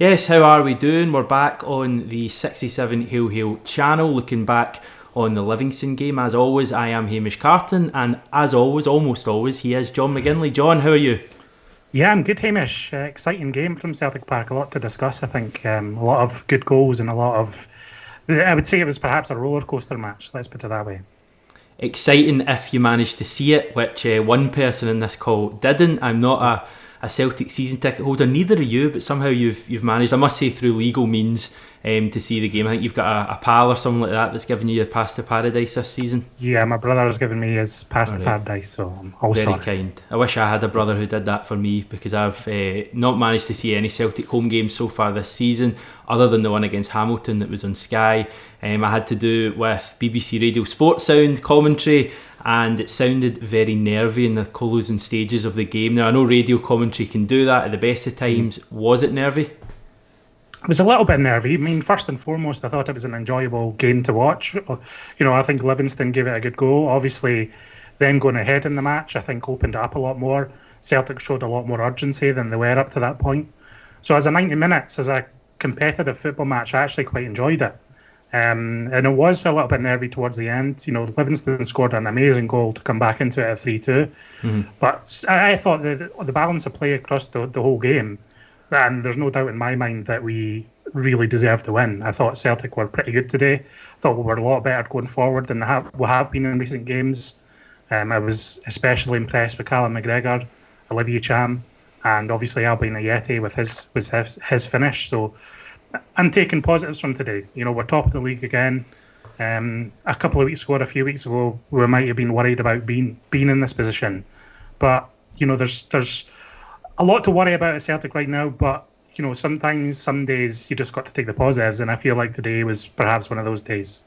Yes, how are we doing? We're back on the 67 Hail Hail channel, looking back on the Livingston game. As always, I am Hamish Carton, and as always, almost always, he is John McGinley. John, how are you? Yeah, I'm good, Hamish. Exciting game from Celtic Park. A lot to discuss, I think. A lot of good goals and a lot of. I would say it was perhaps a roller coaster match. Let's put it that way. Exciting if you managed to see it, which one person in this call didn't. I'm not a Celtic season ticket holder, neither are you, but somehow you've managed, I must say, through legal means to see the game. I think you've got a pal or something like that that's given you your pass to paradise this season. Yeah, my brother has given me his pass All to right. paradise, so I'm all Very sorry. kind. I wish I had a brother who did that for me, because I've not managed to see any Celtic home games so far this season, other than the one against Hamilton that was on Sky. I had to do with BBC Radio Sports Sound commentary, and it sounded very nervy in the closing stages of the game. Now, I know radio commentary can do that at the best of times. Was it nervy? It was a little bit nervy. I mean, first and foremost, I thought it was an enjoyable game to watch. I think Livingston gave it a good go. Obviously, them going ahead in the match, I think, opened it up a lot more. Celtic showed a lot more urgency than they were up to that point. So as a 90 minutes, as a competitive football match, I actually quite enjoyed it. And it was a little bit nervy towards the end. Livingston scored an amazing goal to come back into it at 3-2. But I thought the balance of play across the whole game, and there's no doubt in my mind that we really deserved to win. I thought Celtic were pretty good today. I thought we were a lot better going forward than we have been in recent games. I was especially impressed with Callum McGregor, Olivier Cham, and obviously Albion Ayeti with his finish. So I'm taking positives from today. We're top of the league again. A couple of weeks ago, or a few weeks ago, we might have been worried about being in this position. But there's a lot to worry about at Celtic right now. But sometimes, some days, you just got to take the positives, and I feel like today was perhaps one of those days.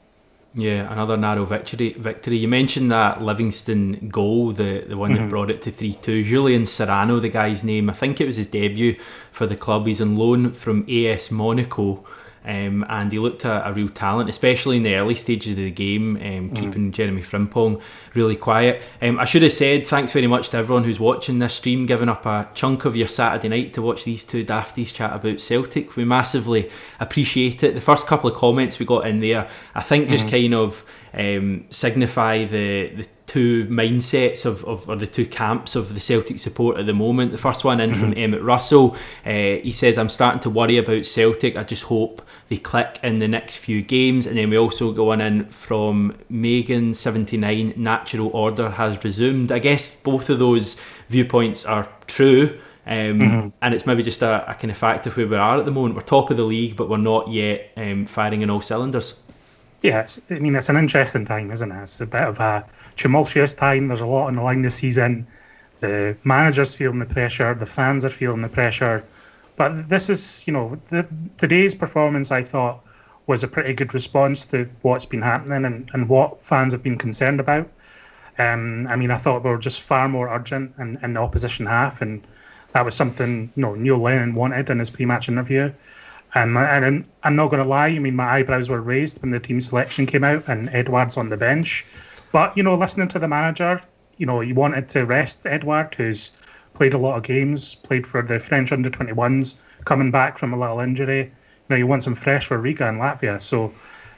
Yeah, another narrow victory. You mentioned that Livingston goal, the one that brought it to 3-2. Julian Serrano, the guy's name. I think it was his debut for the club. He's on loan from AS Monaco. And he looked a real talent, especially in the early stages of the game, keeping Jeremy Frimpong really quiet. I should have said thanks very much to everyone who's watching this stream, giving up a chunk of your Saturday night to watch these two dafties chat about Celtic. We massively appreciate it. The first couple of comments we got in there, I think, just kind of signify the two mindsets or the two camps of the Celtic support at the moment. The first one in from Emmett Russell. He says, I'm starting to worry about Celtic. I just hope they click in the next few games. And then we also go on in from Megan79, natural order has resumed. I guess both of those viewpoints are true. And it's maybe just a kind of fact of where we are at the moment. We're top of the league, but we're not yet firing in all cylinders. Yeah, it's an interesting time, isn't it? It's a bit of a tumultuous time. There's a lot on the line this season. The manager's feeling the pressure. The fans are feeling the pressure. But this is, today's performance, I thought, was a pretty good response to what's been happening and what fans have been concerned about. I thought we were just far more urgent in the opposition half, and that was something Neil Lennon wanted in his pre-match interview. And I'm not going to lie, my eyebrows were raised when the team selection came out and Edouard's on the bench. But, listening to the manager, he wanted to rest Edouard, who's played a lot of games, played for the French under-21s, coming back from a little injury. He wants him fresh for Riga and Latvia. So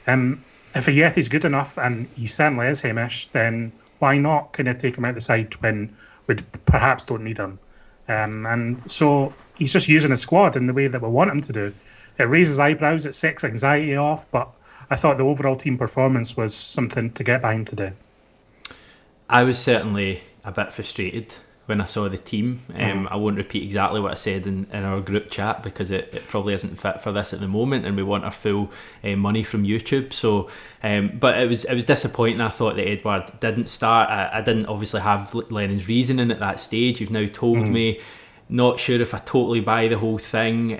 if Ayeti's good enough, and he certainly is, Hamish, then why not kind of take him out the side when we perhaps don't need him? And so he's just using his squad in the way that we want him to do. It raises eyebrows, it sets anxiety off, but I thought the overall team performance was something to get behind today. I was certainly a bit frustrated when I saw the team. I won't repeat exactly what I said in our group chat, because it probably isn't fit for this at the moment, and we want our full money from YouTube. So, but it was disappointing. I thought that Edouard didn't start. I didn't obviously have Lennon's reasoning at that stage. You've now told me. Not sure if I totally buy the whole thing.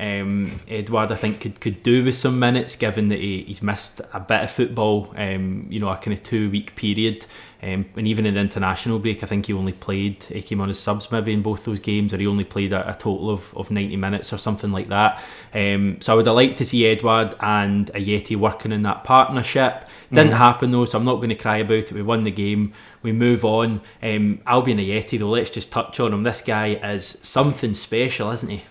Edouard, I think, could do with some minutes, given that he's missed a bit of football, a kind of 2-week period. And even in the international break, I think he only came on as subs maybe in both those games, or he only played a total of 90 minutes or something like that. So I would have liked to see Edouard and Ayeti working in that partnership. Didn't happen though, so I'm not going to cry about it. We won the game, we move on. Albion Ayeti though, let's just touch on him. This guy is something special, isn't he?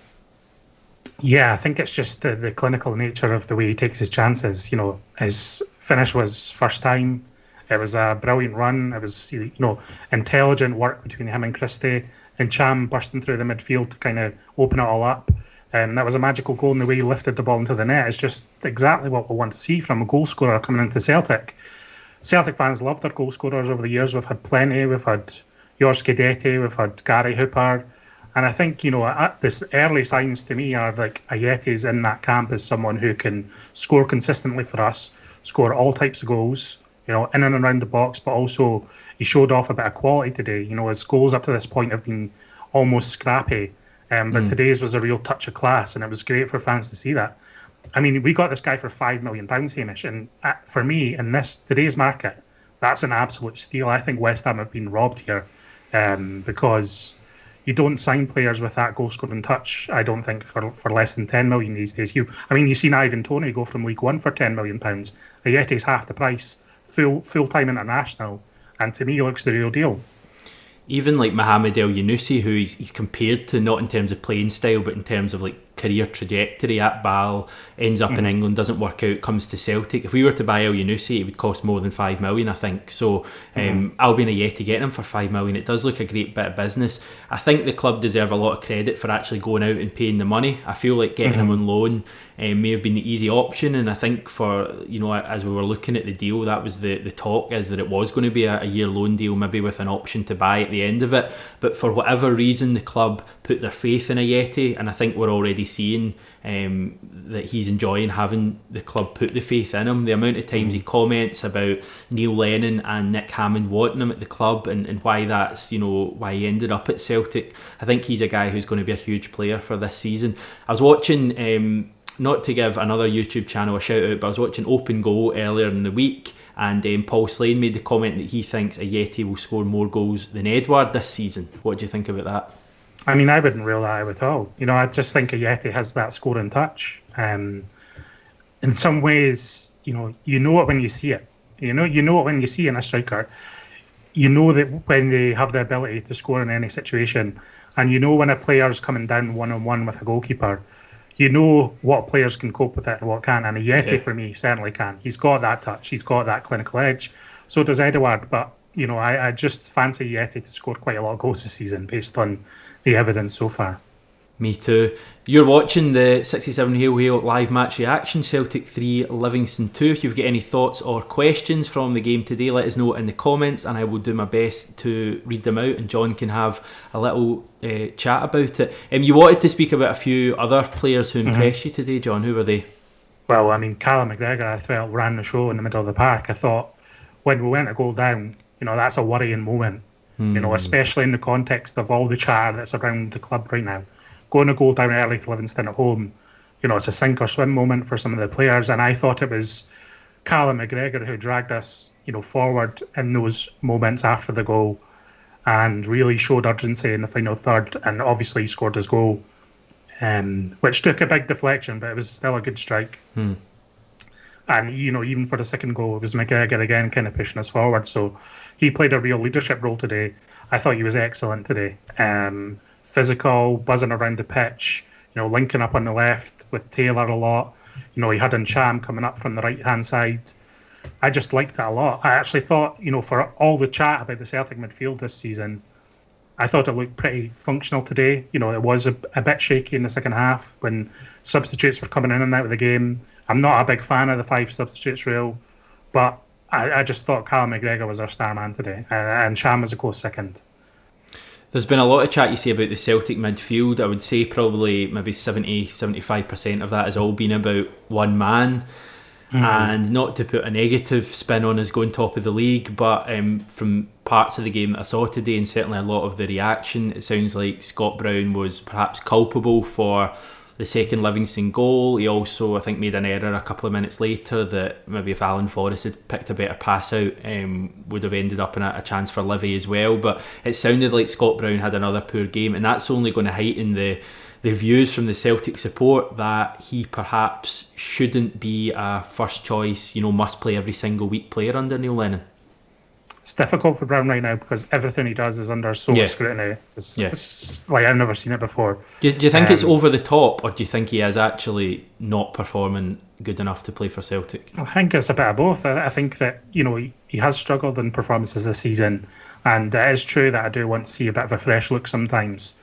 Yeah, I think it's just the clinical nature of the way he takes his chances. His finish was first time. It was a brilliant run. It was, intelligent work between him and Christie, and Cham bursting through the midfield to kind of open it all up. And that was a magical goal, and the way he lifted the ball into the net is just exactly what we want to see from a goal scorer coming into Celtic. Celtic fans love their goal scorers over the years. We've had plenty. We've had George Guidetti, we've had Gary Hooper. And I think, this early signs to me are like Ayeti's in that camp as someone who can score consistently for us, score all types of goals, in and around the box, but also he showed off a bit of quality today. His goals up to this point have been almost scrappy. But today's was a real touch of class, and it was great for fans to see that. I mean, we got this guy for £5 million, Hamish, and for me, in today's market, that's an absolute steal. I think West Ham have been robbed here, because you don't sign players with that goal scoring touch, I don't think, for less than 10 million these days. You've seen Ivan Toney go from League One for £10 million. Ayeti's half the price, full-time international, and to me, he looks the real deal. Even like Mohamed El Yunusi, who he's compared to, not in terms of playing style, but in terms of like career trajectory at Bal, ends up in England, doesn't work out, comes to Celtic. If we were to buy El Yunusi, it would cost more than $5 million, I think. So Albion Ayeti getting him for $5 million, it does look a great bit of business. I think the club deserve a lot of credit for actually going out and paying the money. I feel like getting him on loan may have been the easy option, and I think for, as we were looking at the deal, that was the talk, is that it was going to be a year loan deal, maybe with an option to buy at the end of it. But for whatever reason, the club put their faith in Ayeti, and I think we're already seeing that he's enjoying having the club put the faith in him. The amount of times he comments about Neil Lennon and Nick Hammond wanting him at the club, and why that's, why he ended up at Celtic. I think he's a guy who's going to be a huge player for this season. I was watching, not to give another YouTube channel a shout out, but I was watching Open Goal earlier in the week, and Paul Slane made the comment that he thinks Ayeti will score more goals than Edouard this season. What do you think about that? I wouldn't rule that out at all. I just think Ayeti has that scoring touch. In some ways, you know it when you see it. You know it when you see in a striker. You know that when they have the ability to score in any situation, and when a player's coming down one-on-one with a goalkeeper, what players can cope with it and what can't. And Ayeti, for me, certainly can. He's got that touch. He's got that clinical edge. So does Edouard. But, I just fancy Ayeti to score quite a lot of goals this season based on the evidence so far. Me too. You're watching the 67 Hail Hail live match reaction, Celtic 3, Livingston 2. If you've got any thoughts or questions from the game today, let us know in the comments, and I will do my best to read them out, and John can have a little chat about it. You wanted to speak about a few other players who impressed you today, John. Who were they? Well, Callum McGregor, I felt, ran the show in the middle of the park. I thought when we went a goal down, that's a worrying moment, especially in the context of all the chatter that's around the club right now. Going a goal down early to Livingston at home, it's a sink or swim moment for some of the players, and I thought it was Callum McGregor who dragged us, forward in those moments after the goal, and really showed urgency in the final third, and obviously he scored his goal, which took a big deflection, but it was still a good strike. And even for the second goal, it was McGregor again kind of pushing us forward, so he played a real leadership role today. I thought he was excellent today. Physical, buzzing around the pitch, linking up on the left with Taylor a lot. He had Cham coming up from the right-hand side. I just liked it a lot. I actually thought, for all the chat about the Celtic midfield this season, I thought it looked pretty functional today. It was a bit shaky in the second half when substitutes were coming in and out of the game. I'm not a big fan of the 5 substitutes rule, but I just thought Callum McGregor was our star man today, and Cham was a close second. There's been a lot of chat, you see, about the Celtic midfield. I would say probably maybe 70-75% of that has all been about one man. And not to put a negative spin on us going top of the league, but from parts of the game that I saw today, and certainly a lot of the reaction, it sounds like Scott Brown was perhaps culpable for the second Livingston goal. He also, I think, made an error a couple of minutes later that maybe if Alan Forrest had picked a better pass out, would have ended up in a chance for Livy as well. But it sounded like Scott Brown had another poor game, and that's only going to heighten the views from the Celtic support that he perhaps shouldn't be a first choice, must play every single week player under Neil Lennon. it's difficult for Brown right now because everything he does is under so much scrutiny. It's like I've never seen it before. Do you think it's over the top, or do you think he is actually not performing good enough to play for Celtic? I think it's a bit of both. I think that, you know, he has struggled in performances this season, and it is true that I do want to see a bit of a fresh look sometimes.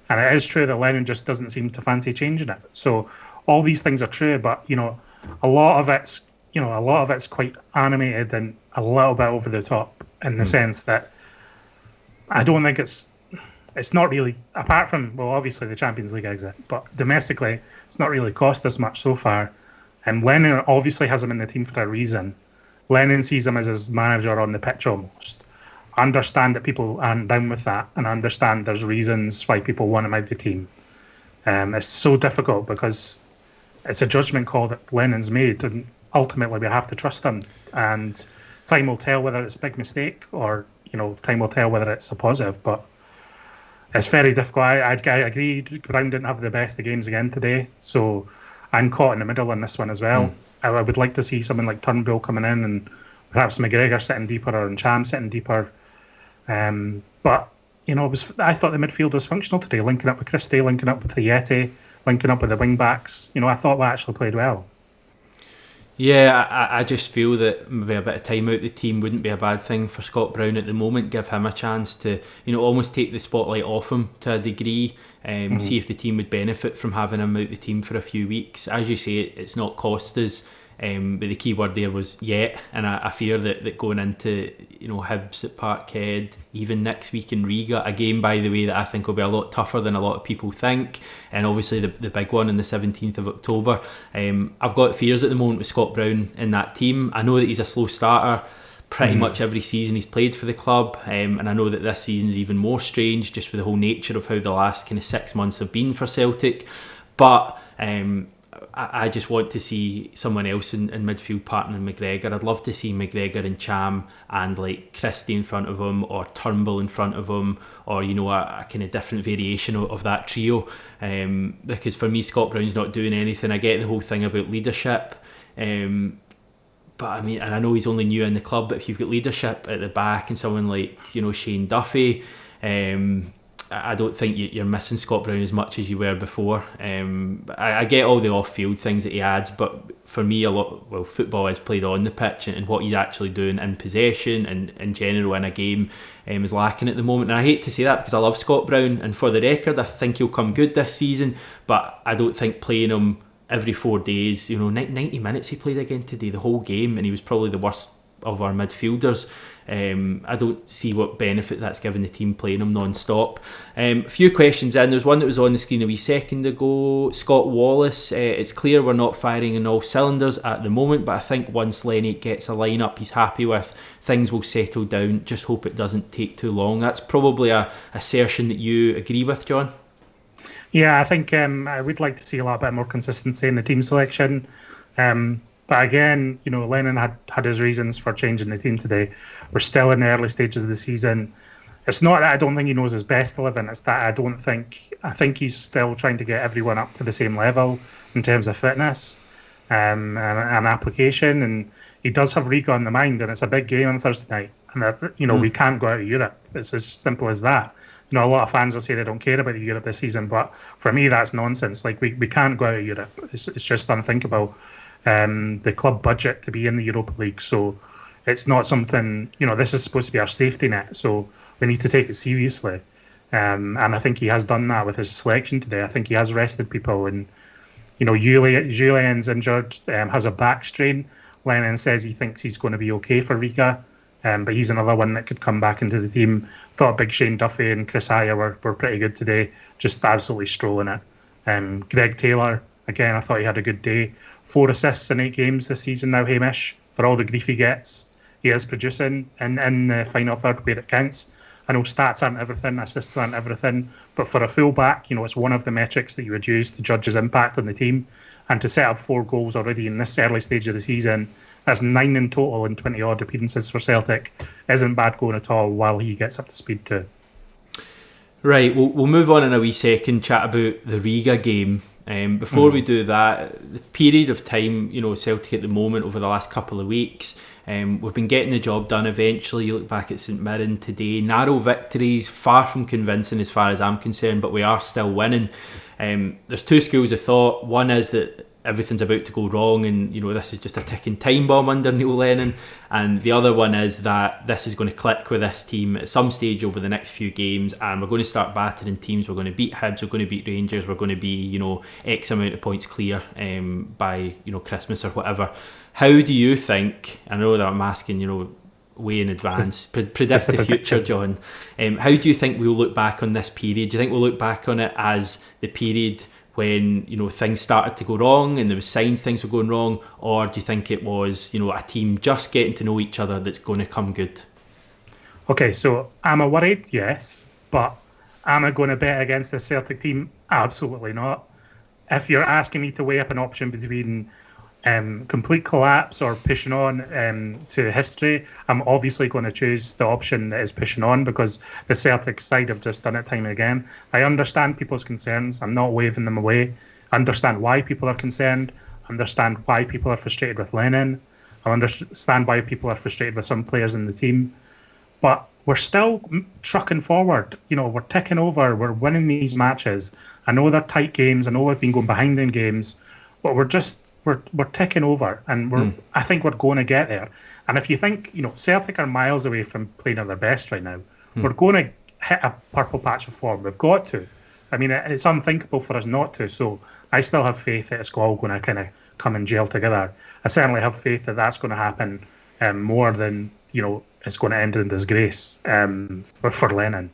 And it is true that Lennon just doesn't seem to fancy changing it. So all these things are true, but, you know, a lot of it's quite animated and a little bit over the top in the sense that I don't think it's not really, apart from, well, obviously the Champions League exit, but domestically it's not really cost us much so far. And Lennon obviously has him in the team for a reason. Lennon sees him as his manager on the pitch almost. I understand that people aren't down with that, and I understand there's reasons why people want him out of the team. It's so difficult because it's a judgment call that Lennon's made, and ultimately we have to trust him. And time will tell whether it's a big mistake or, you know, time will tell whether it's a positive. But it's very difficult. I agree. Brown didn't have the best of games again today, so I'm caught in the middle on this one as well. I would like to see someone like Turnbull coming in and perhaps McGregor sitting deeper or Cham sitting deeper. But, you know, I thought the midfield was functional today, linking up with Christie, linking up with Yeti, linking up with the wing backs. You know, I thought we actually played well. Yeah, I just feel that maybe a bit of time out the team wouldn't be a bad thing for Scott Brown at the moment. Give him a chance to, you know, almost take the spotlight off him to a degree. See if the team would benefit from having him out the team for a few weeks. As you say, it's not cost us. But the key word there was yet, and I fear that going into, you know, Hibs at Parkhead, even next week in Riga, a game, by the way, that I think will be a lot tougher than a lot of people think, and obviously the big one on the 17th of October. I've got fears at the moment with Scott Brown in that team. I know that he's a slow starter pretty much every season he's played for the club, and I know that this season is even more strange just with the whole nature of how the last kind of 6 months have been for Celtic. But I just want to see someone else in midfield partnering McGregor. I'd love to see McGregor and Cham and like Christie in front of him, or Turnbull in front of him, or, you know, a kind of different variation of that trio. Because for me, Scott Brown's not doing anything. I get the whole thing about leadership, but I mean, and I know he's only new in the club, but if you've got leadership at the back and someone like, you know, Shane Duffy, I don't think you're missing Scott Brown as much as you were before. I get all the off-field things that he adds, but for me, football is played on the pitch, and what he's actually doing in possession and in general in a game is lacking at the moment. And I hate to say that because I love Scott Brown, and for the record, I think he'll come good this season, but I don't think playing him every 4 days, you know, 90 minutes he played again today, the whole game, and he was probably the worst of our midfielders. I don't see what benefit that's given the team playing him non-stop. A few questions in. There's one that was on the screen a wee second ago. Scott Wallace, it's clear we're not firing on all cylinders at the moment, but I think once Lenny gets a lineup he's happy with, things will settle down. Just hope it doesn't take too long. That's probably a assertion that you agree with, John? Yeah, I think I would like to see a lot bit more consistency in the team selection. But again, you know, Lennon had his reasons for changing the team today. We're still in the early stages of the season. It's not that I don't think he knows his best 11. It's that I think he's still trying to get everyone up to the same level in terms of fitness and application. And he does have Riga on the mind, and it's a big game on Thursday night. And you know, we can't go out of Europe. It's as simple as that. You know, a lot of fans will say they don't care about Europe this season, but for me, that's nonsense. Like we can't go out of Europe. It's just unthinkable. The club budget to be in the Europa League, so it's not something, you know, this is supposed to be our safety net, so we need to take it seriously, and I think he has done that with his selection today. I think he has rested people, and, you know, Julien's injured, has a back strain. Lennon says he thinks he's going to be okay for Riga, but he's another one that could come back into the team. Thought big Shane Duffy and Chris Haya were pretty good today, just absolutely strolling it. Greg Taylor, again, I thought he had a good day. 4 assists in 8 games this season now, Hamish. For all the grief he gets, he is producing in the final third where it counts. I know stats aren't everything, assists aren't everything, but for a full-back, you know, it's one of the metrics that you would use to judge his impact on the team. And to set up 4 goals already in this early stage of the season, that's 9 in total in 20-odd appearances for Celtic, isn't bad going at all while he gets up to speed too. Right, we'll move on in a wee second, chat about the Riga game. Before we do that, the period of time, Celtic at the moment over the last couple of weeks, we've been getting the job done eventually. You look back at St Mirren today, narrow victories, far from convincing as far as I'm concerned, but we are still winning. There's two schools of thought. One is that everything's about to go wrong and this is just a ticking time bomb under Neil Lennon, and the other one is that this is going to click with this team at some stage over the next few games and we're going to start battering teams. We're going to beat Hibs, we're going to beat Rangers, we're going to be X amount of points clear by Christmas or whatever. How do you think, I know that I'm asking way in advance, predict the future, John, how do you think we'll look back on this period? Do you think we'll look back on it as the period when things started to go wrong and there was signs things were going wrong, or do you think it was a team just getting to know each other that's going to come good? Okay, so am I worried? Yes, but am I going to bet against the Celtic team? Absolutely not. If you're asking me to weigh up an option between complete collapse or pushing on to history, I'm obviously going to choose the option that is pushing on, because the Celtic side have just done it time and again. I understand people's concerns. I'm not waving them away. I understand why people are concerned. I understand why people are frustrated with Lennon. I understand why people are frustrated with some players in the team. But we're still trucking forward. We're ticking over. We're winning these matches. I know they're tight games. I know we've been going behind in games, but we're ticking over, and I think we're going to get there. And if you think, Celtic are miles away from playing at their best right now, we're going to hit a purple patch of form. We've got to. I mean, it's unthinkable for us not to. So I still have faith that it's all going to kind of come and gel together. I certainly have faith that that's going to happen more than, it's going to end in disgrace for Lennon.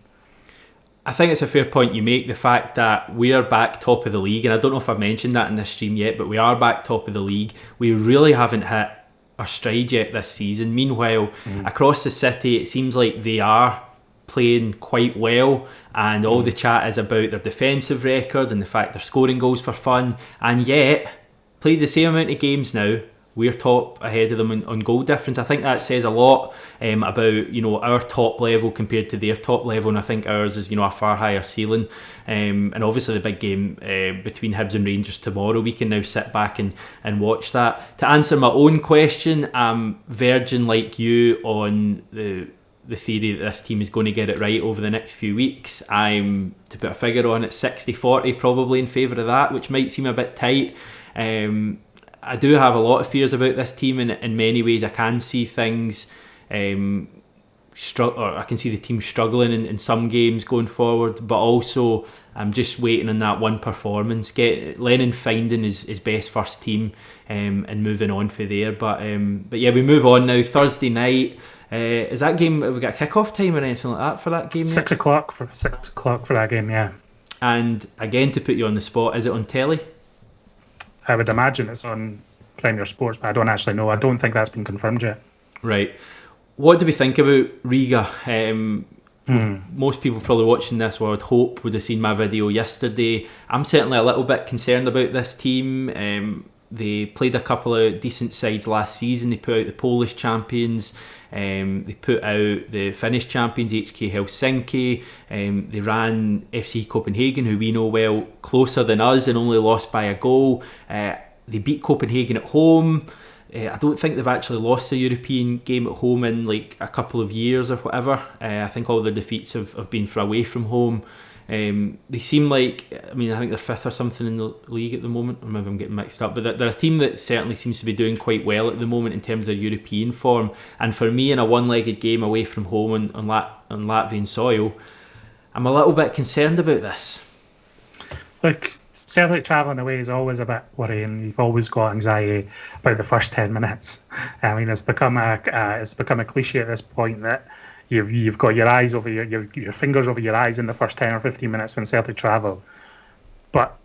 I think it's a fair point you make, the fact that we are back top of the league, and I don't know if I've mentioned that in this stream yet, but we are back top of the league. We really haven't hit our stride yet this season. Meanwhile, across the city, it seems like they are playing quite well, and all the chat is about their defensive record and the fact they're scoring goals for fun, and yet played the same amount of games now, we're top ahead of them on goal difference. I think that says a lot about our top level compared to their top level, and I think ours is a far higher ceiling. And obviously the big game between Hibs and Rangers tomorrow, we can now sit back and watch that. To answer my own question, I'm verging like you on the theory that this team is going to get it right over the next few weeks. I'm, to put a figure on it, 60-40 probably in favour of that, which might seem a bit tight. I do have a lot of fears about this team, and in many ways I can see things I can see the team struggling in some games going forward, but also I'm just waiting on that one performance, get Lennon finding his best first team and moving on for there. But yeah, we move on now. Thursday night, is that game, have we got a kick-off time or anything like that for that game? 6 o'clock for that game, yeah. And again, to put you on the spot, is it on telly? I would imagine it's on Premier Sports, but I don't actually know. I don't think that's been confirmed yet. Right. What do we think about Riga? Most people probably watching this would hope would have seen my video yesterday. I'm certainly a little bit concerned about this team. They played a couple of decent sides last season. They put out the Polish champions. They put out the Finnish champions, HK Helsinki. They ran FC Copenhagen, who we know well, closer than us and only lost by a goal. They beat Copenhagen at home. I don't think they've actually lost a European game at home in like a couple of years or whatever. I think all their defeats have been for away from home. They seem like, I think they're fifth or something in the league at the moment, or maybe I'm getting mixed up, but they're a team that certainly seems to be doing quite well at the moment in terms of their European form. And for me, in a one-legged game away from home on Latvian soil, I'm a little bit concerned about this. Look, Celtic travelling away is always a bit worrying. You've always got anxiety about the first 10 minutes. It's become a cliche at this point that you've got your eyes over your fingers over your eyes in the first 10 or 15 minutes when Celtic travel. But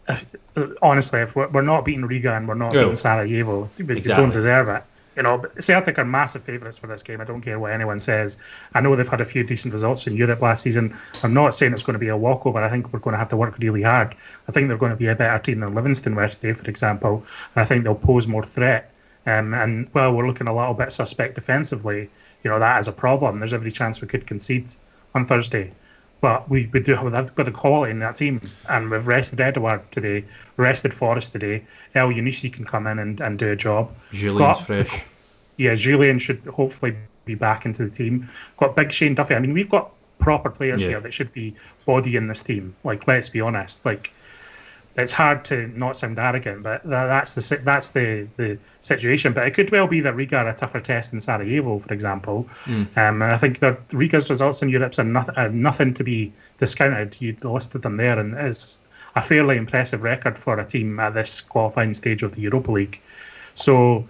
honestly, if we're not beating Riga and we're not beating Sarajevo, we don't deserve it. But Celtic are massive favourites for this game. I don't care what anyone says. I know they've had a few decent results in Europe last season. I'm not saying it's going to be a walkover. I think we're going to have to work really hard. I think they're going to be a better team than Livingston were today, for example. And I think they'll pose more threat. And while we're looking a little bit suspect defensively, that is a problem. There's every chance we could concede on Thursday. But we do have got the quality in that team, and we've rested Edouard today, rested Forrest today. El Yunisi can come in and do a job. Julian's fresh. Yeah, Julian should hopefully be back into the team. Got big Shane Duffy. I mean, we've got proper players here that should be bodying this team. Like, let's be honest. Like, it's hard to not sound arrogant, but that's the situation. But it could well be that Riga are a tougher test than Sarajevo, for example. And I think that Riga's results in Europe are nothing to be discounted. You listed them there, and it's a fairly impressive record for a team at this qualifying stage of the Europa League. So,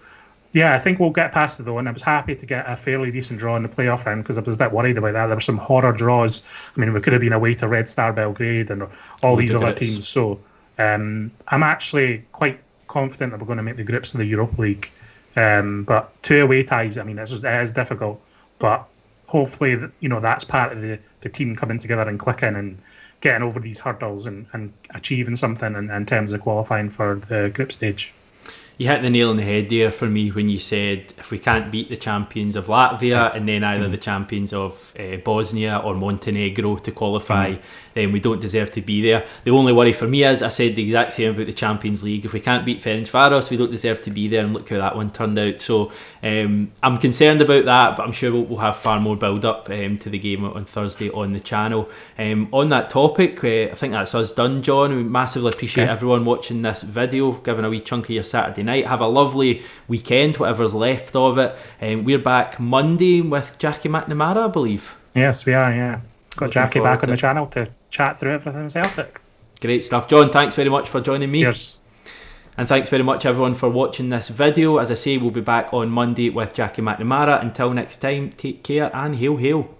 yeah, I think we'll get past it, though, and I was happy to get a fairly decent draw in the playoff round because I was a bit worried about that. There were some horror draws. I mean, we could have been away to Red Star Belgrade and all these other teams. So I'm actually quite confident that we're going to make the groups of the Europa League. But 2 away ties, I mean, it is difficult. But hopefully, that's part of the team coming together and clicking and getting over these hurdles and achieving something in terms of qualifying for the group stage. You hit the nail on the head there for me when you said if we can't beat the champions of Latvia and then either the champions of Bosnia or Montenegro to qualify, then we don't deserve to be there. The only worry for me is I said the exact same about the Champions League. If we can't beat Ferencvaros, we don't deserve to be there, and look how that one turned out. So I'm concerned about that, but I'm sure we'll have far more build-up to the game on Thursday on the channel. On that topic, I think that's us done, John. We massively appreciate everyone watching this video, giving a wee chunk of your Saturday night. Have a lovely weekend, whatever's left of it. We're back Monday with Jackie McNamara, I believe. Yes, we are, yeah. Got Jackie back on the channel to chat through everything Celtic. Great stuff. John, thanks very much for joining me. Cheers. And thanks very much everyone for watching this video. As I say, we'll be back on Monday with Jackie McNamara. Until next time, take care and hail hail.